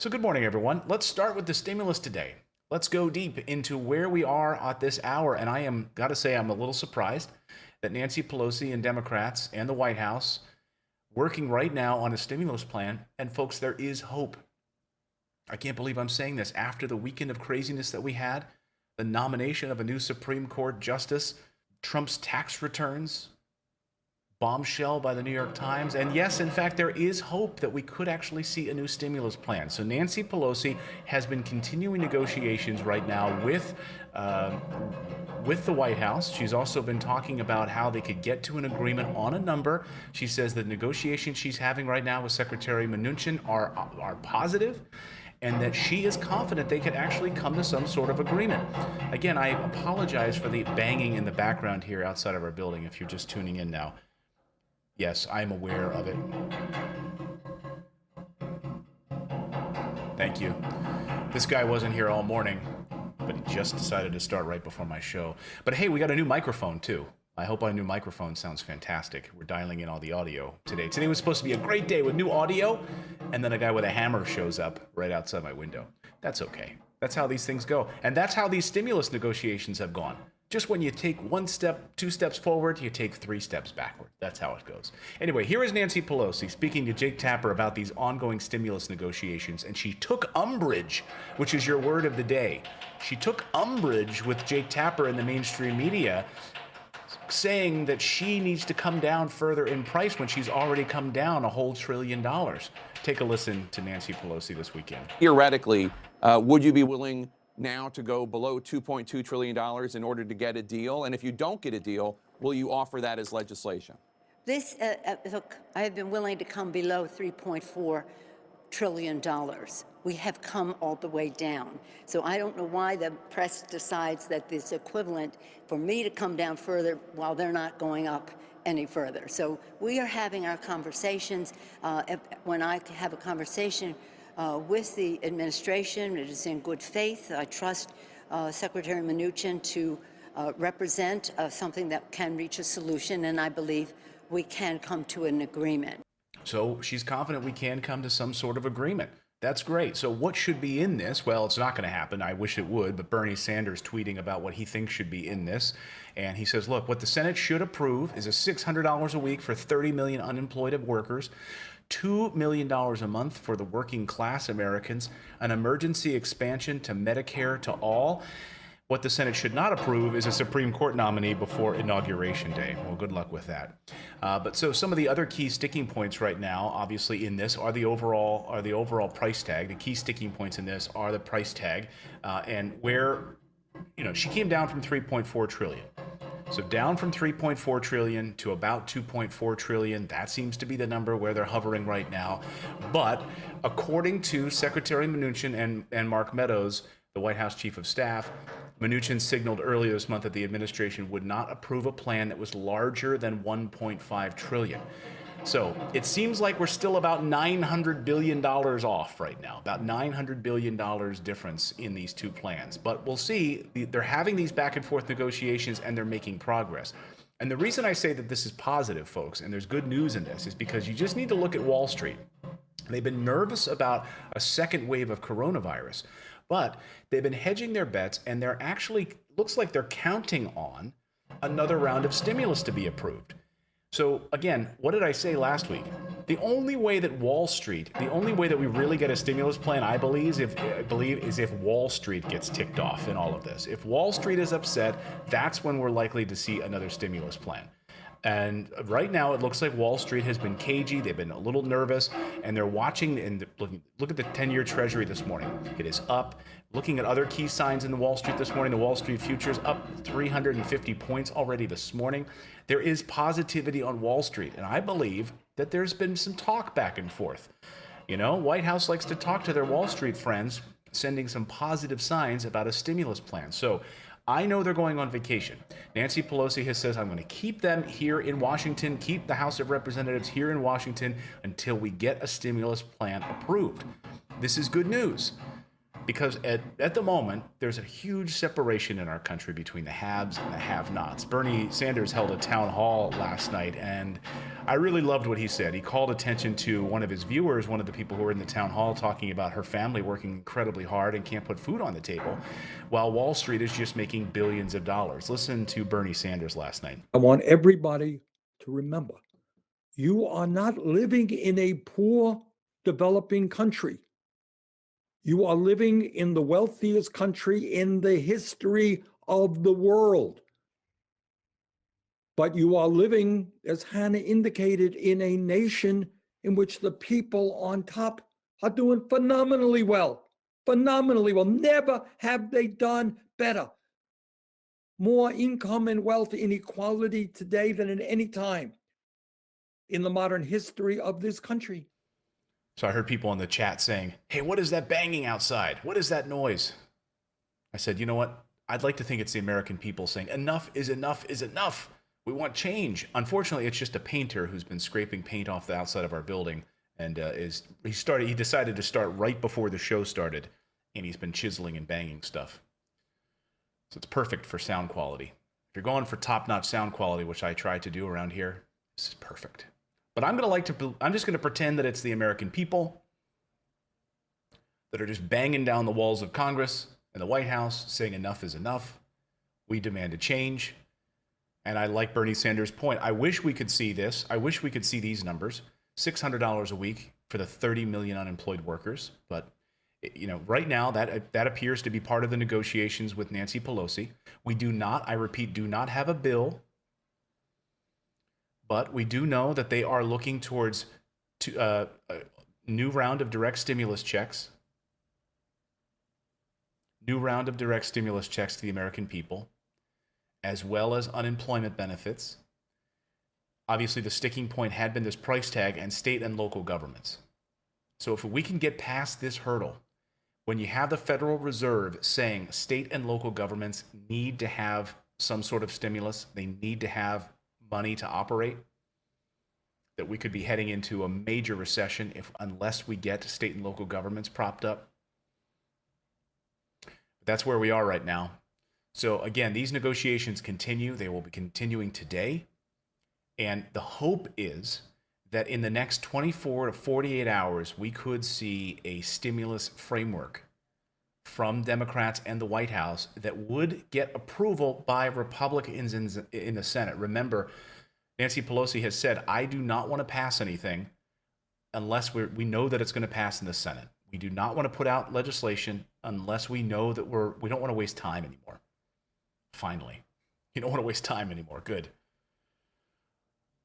So good morning, everyone. Let's start with the stimulus today. Let's go deep into where we are at this hour. And gotta say, I'm a little surprised that Nancy Pelosi and Democrats and the White House working right now on a stimulus plan. And folks, there is hope. I can't believe I'm saying this after the weekend of craziness that we had, the nomination of a new Supreme Court justice, Trump's tax returns, bombshell by the New York Times. And yes, in fact, there is hope that we could actually see a new stimulus plan. So Nancy Pelosi has been continuing negotiations right now with the White House. She's also been talking about how they could get to an agreement on a number. She says the negotiations she's having right now with Secretary Mnuchin are positive, and that she is confident they could actually come to some sort of agreement. Again, I apologize for the banging in the background here outside of our building if you're just tuning in now. Yes, I'm aware of it. Thank you. This guy wasn't here all morning, but he just decided to start right before my show. But hey, we got a new microphone too. I hope our new microphone sounds fantastic. We're dialing in all the audio today. Today was supposed to be a great day with new audio, and then a guy with a hammer shows up right outside my window. That's okay. That's how these things go. And that's how these stimulus negotiations have gone. Just when you take one step, two steps forward, you take three steps backward. That's how it goes. Anyway, here is Nancy Pelosi speaking to Jake Tapper about these ongoing stimulus negotiations, and she took umbrage, which is your word of the day. She took umbrage with Jake Tapper in the mainstream media, saying that she needs to come down further in price when she's already come down a whole $1 trillion. Take a listen to Nancy Pelosi this weekend. Theoretically, would you be willing now to go below $2.2 trillion in order to get a deal? And if you don't get a deal, will you offer that as legislation? Look, I have been willing to come below $3.4 trillion. We have come all the way down. So I don't know why the press decides that it's equivalent for me to come down further while they're not going up any further. So we are having our conversations. When I have a conversation with the administration, it is in good faith. I trust Secretary Mnuchin to represent something that can reach a solution, and I believe we can come to an agreement. So she's confident we can come to some sort of agreement. That's great. So what should be in this? Well, it's not going to happen. I wish it would, but Bernie Sanders tweeting about what he thinks should be in this. And he says, look, what the Senate should approve is a $600 a week for 30 million unemployed workers, $2 million a month for the working class Americans, an emergency expansion to Medicare to all. What the Senate should not approve is a Supreme Court nominee before Inauguration Day. Well, good luck with that. But so some of the other key sticking points right now, obviously in this, are the overall price tag. The key sticking points in this are the price tag, and where, she came down from 3.4 trillion. So down from 3.4 trillion to about 2.4 trillion. That seems to be the number where they're hovering right now. But according to Secretary Mnuchin and Mark Meadows, the White House chief of staff, Mnuchin signaled earlier this month that the administration would not approve a plan that was larger than 1.5 trillion. So it seems like we're still about $900 billion off right now, about $900 billion difference in these two plans. But we'll see. They're having these back and forth negotiations, and they're making progress. And the reason I say that this is positive, folks, and there's good news in this, is because you just need to look at Wall Street. They've been nervous about a second wave of coronavirus, but they've been hedging their bets, and they're actually, looks like they're counting on another round of stimulus to be approved. So again, what did I say last week? The only way that we really get a stimulus plan, I believe, is if Wall Street gets ticked off in all of this. If Wall Street is upset, that's when we're likely to see another stimulus plan. And right now, it looks like Wall Street has been cagey. They've been a little nervous, and they're watching and look at the 10-year Treasury this morning. It is up. Looking at other key signs in the Wall Street this morning, the Wall Street futures up 350 points already this morning. There is positivity on Wall Street, and I believe that there's been some talk back and forth. White House likes to talk to their Wall Street friends, sending some positive signs about a stimulus plan. So I know they're going on vacation. Nancy Pelosi has said, I'm going to keep them here in Washington, keep the House of Representatives here in Washington until we get a stimulus plan approved. This is good news, because at the moment, there's a huge separation in our country between the haves and the have-nots. Bernie Sanders held a town hall last night, and I really loved what he said. He called attention to one of his viewers, one of the people who were in the town hall, talking about her family working incredibly hard and can't put food on the table, while Wall Street is just making billions of dollars. Listen to Bernie Sanders last night. I want everybody to remember, you are not living in a poor developing country. You are living in the wealthiest country in the history of the world. But you are living, as Hannah indicated, in a nation in which the people on top are doing phenomenally well. Phenomenally well. Never have they done better. More income and wealth inequality today than at any time in the modern history of this country. So I heard people in the chat saying, hey, what is that banging outside? What is that noise? I said, you know what? I'd like to think it's the American people saying, enough is enough is enough. We want change. Unfortunately, it's just a painter who's been scraping paint off the outside of our building, and he decided to start right before the show started, and he's been chiseling and banging stuff. So it's perfect for sound quality. If you're going for top-notch sound quality, which I try to do around here, this is perfect. But I'm just going to pretend that it's the American people that are just banging down the walls of Congress and the White House saying enough is enough. We demand a change. And I like Bernie Sanders' point. I wish we could see this. I wish we could see these numbers. $600 a week for the 30 million unemployed workers. But, you know, right now that appears to be part of the negotiations with Nancy Pelosi. We do not, I repeat, do not have a bill. But we do know that they are looking towards a new round of direct stimulus checks. New round of direct stimulus checks to the American people, as well as unemployment benefits. Obviously, the sticking point had been this price tag and state and local governments. So if we can get past this hurdle, when you have the Federal Reserve saying state and local governments need to have some sort of stimulus, they need to have money to operate, that we could be heading into a major recession unless we get state and local governments propped up. That's where we are right now. So again, these negotiations continue. They will be continuing today. And the hope is that in the next 24 to 48 hours, we could see a stimulus framework from Democrats and the White House that would get approval by Republicans in the Senate. Remember, Nancy Pelosi has said, I do not want to pass anything unless we know that it's going to pass in the Senate. We do not want to put out legislation unless we know that we don't want to waste time anymore. Finally, you don't want to waste time anymore. Good.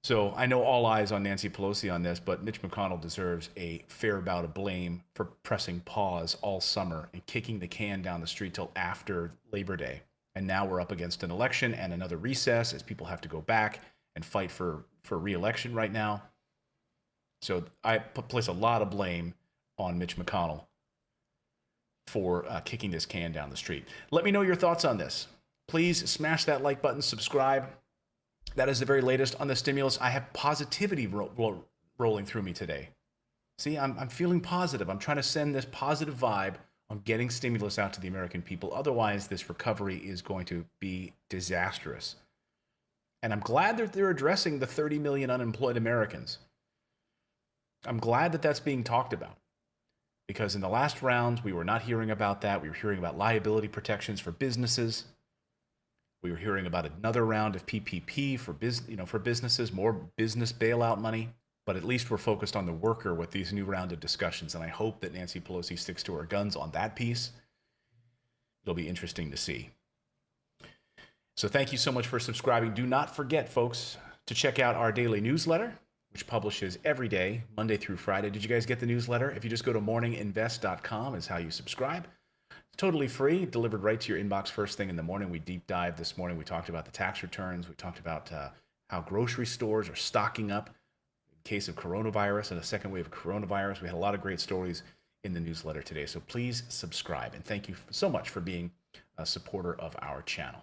So I know all eyes on Nancy Pelosi on this, but Mitch McConnell deserves a fair bout of blame for pressing pause all summer and kicking the can down the street till after Labor Day. And now we're up against an election and another recess as people have to go back and fight for re-election right now. So I place a lot of blame on Mitch McConnell for kicking this can down the street. Let me know your thoughts on this. Please smash that like button, subscribe. That is the very latest on the stimulus. I have positivity rolling through me today. See, I'm feeling positive. I'm trying to send this positive vibe on getting stimulus out to the American people. Otherwise, this recovery is going to be disastrous. And I'm glad that they're addressing the 30 million unemployed Americans. I'm glad that that's being talked about. Because in the last round, we were not hearing about that. We were hearing about liability protections for businesses. We were hearing about another round of PPP for businesses, more business bailout money. But at least we're focused on the worker with these new round of discussions. And I hope that Nancy Pelosi sticks to her guns on that piece. It'll be interesting to see. So thank you so much for subscribing. Do not forget, folks, to check out our daily newsletter, which publishes every day, Monday through Friday. Did you guys get the newsletter? If you just go to morninginvest.com is how you subscribe. It's totally free, delivered right to your inbox first thing in the morning. We deep dive this morning. We talked about the tax returns. We talked about how grocery stores are stocking up in case of coronavirus and a second wave of coronavirus. We had a lot of great stories in the newsletter today. So please subscribe. And thank you so much for being a supporter of our channel.